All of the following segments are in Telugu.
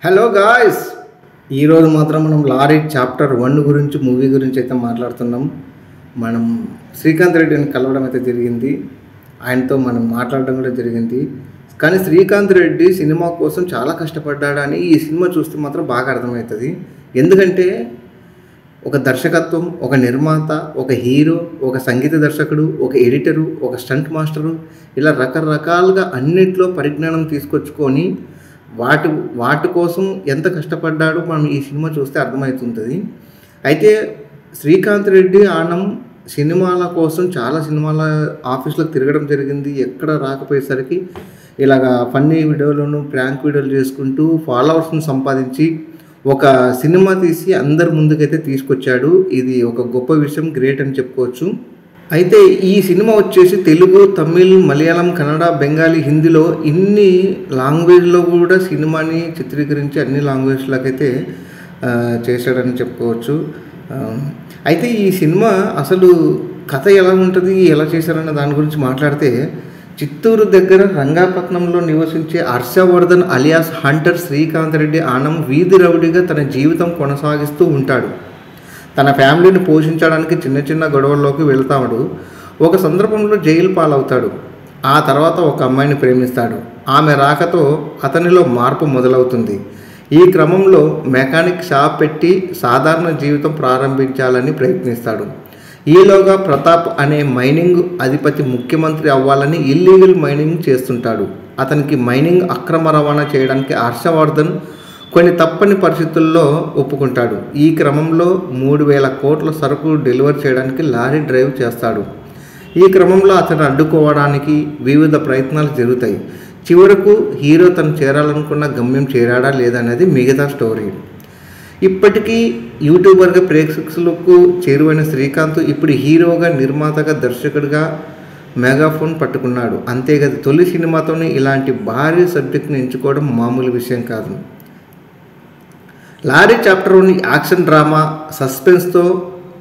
హలో గాయ్స్, ఈరోజు మాత్రం మనం లారీ చాప్టర్ 1 గురించి మూవీ గురించి అయితే మాట్లాడుతున్నాం. మనం శ్రీకాంత్ రెడ్డిని కలవడం అయితే జరిగింది, ఆయనతో మనం మాట్లాడడం కూడా జరిగింది. కానీ శ్రీకాంత్ రెడ్డి సినిమా కోసం చాలా కష్టపడ్డాడని ఈ సినిమా చూస్తే మాత్రం బాగా అర్థమవుతుంది. ఎందుకంటే ఒక దర్శకత్వం, ఒక నిర్మాత, ఒక హీరో, ఒక సంగీత దర్శకుడు, ఒక ఎడిటరు, ఒక స్టంట్ మాస్టరు, ఇలా రకరకాలుగా అన్నిట్లో పరిజ్ఞానం తీసుకొచ్చుకొని వాటి కోసం ఎంత కష్టపడ్డాడో మనం ఈ సినిమా చూస్తే అర్థమవుతుంటుంది. అయితే శ్రీకాంత్ రెడ్డి ఆనం సినిమాల కోసం చాలా సినిమాల ఆఫీస్లో తిరగడం జరిగింది. ఎక్కడ రాకపోయేసరికి ఇలాగా ఫన్నీ వీడియోలను ప్రాంక్ వీడియోలు చేసుకుంటూ ఫాలోవర్స్ని సంపాదించి ఒక సినిమా తీసి అందరి ముందుకైతే తీసుకొచ్చాడు. ఇది ఒక గొప్ప విషయం, గ్రేట్ అని చెప్పుకోవచ్చు. అయితే ఈ సినిమా వచ్చేసి తెలుగు, తమిళ్, మలయాళం, కన్నడ, బెంగాలీ, హిందీలో ఇన్ని లాంగ్వేజ్లో కూడా సినిమాని చిత్రీకరించి అన్ని లాంగ్వేజ్లకైతే చేశాడని చెప్పుకోవచ్చు. అయితే ఈ సినిమా అసలు కథ ఎలా ఉంటుంది, ఎలా చేశారన్న దాని గురించి మాట్లాడితే, చిత్తూరు దగ్గర రంగాపట్నంలో నివసించే హర్షవర్ధన్ అలియాస్ హంటర్ శ్రీకాంత్ రెడ్డి ఆనం వీధి రౌడీగా తన జీవితం కొనసాగిస్తూ ఉంటాడు. తన ఫ్యామిలీని పోషించడానికి చిన్న చిన్న గొడవల్లోకి వెళ్తాడు. ఒక సందర్భంలో జైలు పాలవుతాడు. ఆ తర్వాత ఒక అమ్మాయిని ప్రేమిస్తాడు. ఆమె రాకతో అతనిలో మార్పు మొదలవుతుంది. ఈ క్రమంలో మెకానిక్ షాప్ పెట్టి సాధారణ జీవితం ప్రారంభించాలని ప్రయత్నిస్తాడు. ఈలోగా ప్రతాప్ అనే మైనింగ్ అధిపతి ముఖ్యమంత్రి అవ్వాలని ఇల్లీగల్ మైనింగ్ చేస్తుంటాడు. అతనికి మైనింగ్ అక్రమ రవాణా చేయడానికి హర్షవర్ధన్ కొన్ని తప్పని పరిస్థితుల్లో ఒప్పుకుంటాడు. ఈ క్రమంలో 3,000 కోట్ల సరుకు డెలివరీ చేయడానికి లారీ డ్రైవ్ చేస్తాడు. ఈ క్రమంలో అతను అడ్డుకోవడానికి వివిధ ప్రయత్నాలు జరుగుతాయి. చివరకు హీరో తను చేరాలనుకున్న గమ్యం చేరాడా లేదనేది మిగతా స్టోరీ. ఇప్పటికీ యూట్యూబర్గా ప్రేక్షకులకు చేరువైన శ్రీకాంత్ ఇప్పుడు హీరోగా, నిర్మాతగా, దర్శకుడిగా మెగాఫోన్ పట్టుకున్నాడు. అంతేకాదు, తొలి సినిమాతోనే ఇలాంటి భారీ సబ్జెక్ట్ని ఎంచుకోవడం మామూలు విషయం కాదు. లారీ చాప్టర్ 1 యాక్షన్, డ్రామా, సస్పెన్స్తో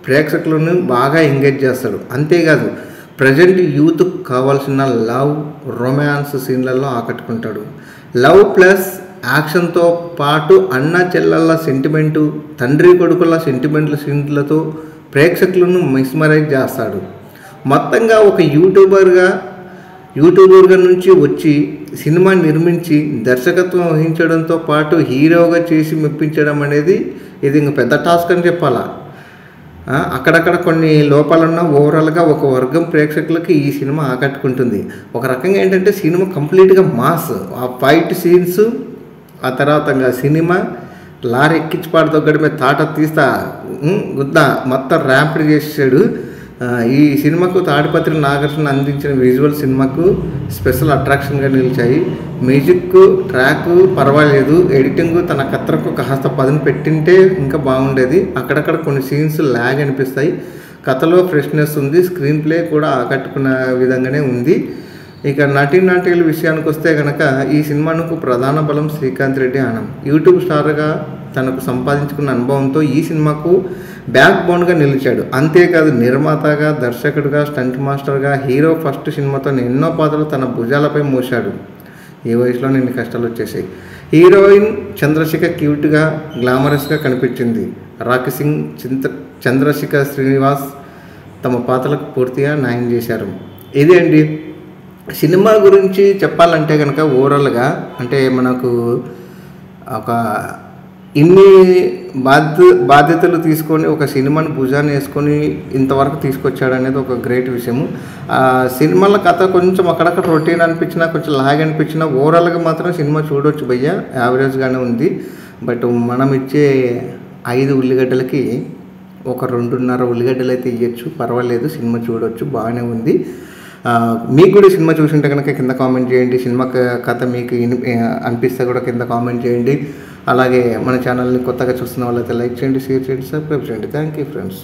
ప్రేక్షకులను బాగా ఎంగేజ్ చేస్తాడు. అంతేకాదు, ప్రజెంట్ యూత్కు కావాల్సిన లవ్, రొమాన్స్ సీన్లలో ఆకట్టుకుంటాడు. లవ్ ప్లస్ యాక్షన్తో పాటు అన్న చెల్లెళ్ళ సెంటిమెంటు, తండ్రి కొడుకుల సెంటిమెంట్ల సీన్లతో ప్రేక్షకులను మిస్మరైజ్ చేస్తాడు. మొత్తంగా ఒక యూట్యూబర్గా నుంచి వచ్చి సినిమా నిర్మించి దర్శకత్వం వహించడంతో పాటు హీరోగా చేసి మెప్పించడం అనేది ఇది ఇంక పెద్ద టాస్క్ అని చెప్పాలా. అక్కడక్కడ కొన్ని లోపాలున్న ఓవరాల్గా ఒక వర్గం ప్రేక్షకులకి ఈ సినిమా ఆకట్టుకుంటుంది. ఒక రకంగా ఏంటంటే సినిమా కంప్లీట్గా మాస్, ఆ ఫైట్ సీన్స్, ఆ తర్వాత సినిమా లారీ ఎక్కించి పాడుతొగ్గడమే తాట తీస్తా గుద్దా మొత్తం ర్యాంప్డ్ చేసాడు. ఈ సినిమాకు తాడిపత్రి నాగార్జున అందించిన విజువల్ సినిమాకు స్పెషల్ అట్రాక్షన్గా నిలిచాయి. మ్యూజిక్, ట్రాక్ పర్వాలేదు. ఎడిటింగ్ తన కత్తరకు కాస్త పదును పెట్టింటే ఇంకా బాగుండేది. అక్కడక్కడ కొన్ని సీన్స్ ల్యాగ్ అనిపిస్తాయి. కథలో ఫ్రెష్నెస్ ఉంది. స్క్రీన్ ప్లే కూడా ఆకట్టుకున్న విధంగానే ఉంది. ఇక నటీనటుల విషయానికి వస్తే కనుక ఈ సినిమాకు ప్రధాన బలం శ్రీకాంత్ రెడ్డి ఆనం. యూట్యూబ్ స్టార్గా తనకు సంపాదించుకున్న అనుభవంతో ఈ సినిమాకు బ్యాక్ బోన్గా నిలిచాడు. అంతేకాదు, నిర్మాతగా, దర్శకుడిగా, స్టంట్ మాస్టర్గా, హీరో ఫస్ట్ సినిమాతో ఎన్నో పాత్రలు తన భుజాలపై మోశాడు. ఈ వయసులో ఎన్ని కష్టాలు వచ్చేసాయి. హీరోయిన్ చంద్రశిఖ క్యూట్గా, గ్లామరస్గా కనిపించింది. రాఖీ సింగ్, చంద్రశిఖ శ్రీనివాస్ తమ పాత్రలకు పూర్తిగా న్యాయం చేశారు. ఇదే అండి సినిమా గురించి చెప్పాలంటే కనుక ఓవరాల్గా. అంటే మనకు ఒక ఇన్ని బాధ్యతలు తీసుకొని ఒక సినిమాని భుజాన్ని వేసుకొని ఇంతవరకు తీసుకొచ్చాడు అనేది ఒక గ్రేట్ విషయము. సినిమాల కథ కొంచెం అక్కడక్కడ రొటీన్ అనిపించినా, కొంచెం లాగ్ అనిపించినా, ఓవరాల్గా మాత్రం సినిమా చూడవచ్చు భయ్య, యావరేజ్గానే ఉంది. బట్ మనం ఇచ్చే 5 ఉల్లిగడ్డలకి ఒక 2.5 ఉల్లిగడ్డలు అయితే ఇవ్వచ్చు, పర్వాలేదు, సినిమా చూడవచ్చు, బాగానే ఉంది. మీకు కూడా సినిమా చూసింటే కనుక కింద కామెంట్ చేయండి. సినిమా కథ మీకు అనిపిస్తే కూడా కింద కామెంట్ చేయండి. అలాగే మన ఛానల్ని కొత్తగా చూస్తున్న వాళ్ళైతే లైక్ చేయండి, షేర్ చేయండి, సబ్స్క్రైబ్ చేయండి. Thank you friends.